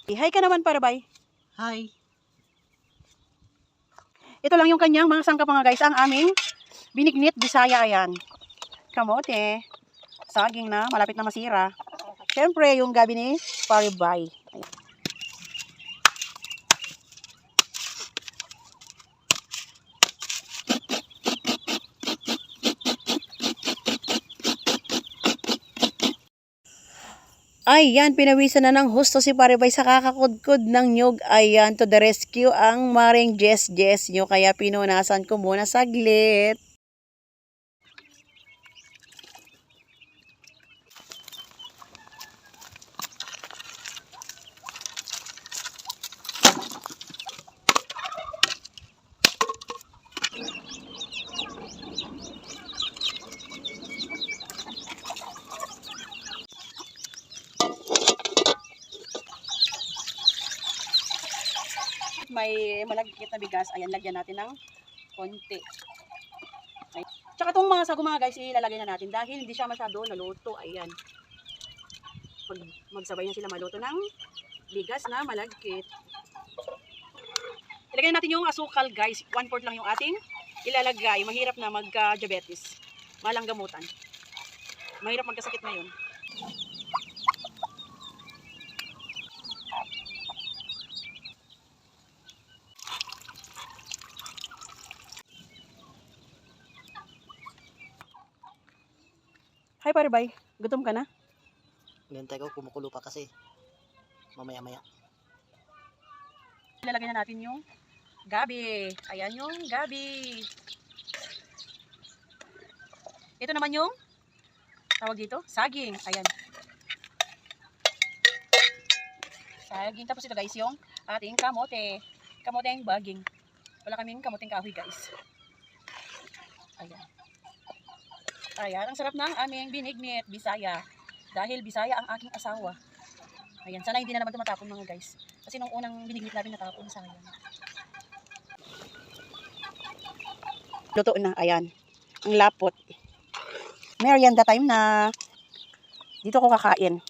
Hi ka naman para bay. Hi. Ito lang yung kanyang mga sangkap mga guys. Ang aming binignit Bisaya, ayan. Kamote. Saging na, malapit na masira. Siyempre, yung gabi ni Paribay. Ayan. Ayan, pinawisan na ng husto si Paribay sa kakakudkod ng nyug. Ayan, to the rescue ang maring Jess nyo. Kaya pinunasan ko muna saglit. May malagkit na bigas. Ayan, lagyan natin ng konti. Ayan. Tsaka itong mga sago mga guys, ilalagay na natin dahil hindi siya masyado naluto. Ayan. Magsabay na sila maluto ng bigas na malagkit. Ilagay natin yung asukal guys. 1/4 lang yung ating ilalagay. Mahirap na magka-diabetes. Malang gamutan. Mahirap magkasakit na yun. Hi Paribay, gutom ka na? Nintay ko, kumukulo pa kasi. Mamaya-maya. Ilalagay na natin yung gabi. Ayan yung gabi. Ito naman yung tawag dito, saging. Ayan. Saging. Tapos ito guys yung ating kamote. Kamote yung baging. Wala kaming kamoteng kahoy guys. Ayan. Ayan, ang sarap ng aming binignit, Bisaya. Dahil Bisaya ang aking asawa. Ayan, sana hindi na naman tumatapon mga guys. Kasi nung unang binignit namin natapon, sayang. Luto na, ayan. Ang lapot. Merienda time na. Dito ko kakain.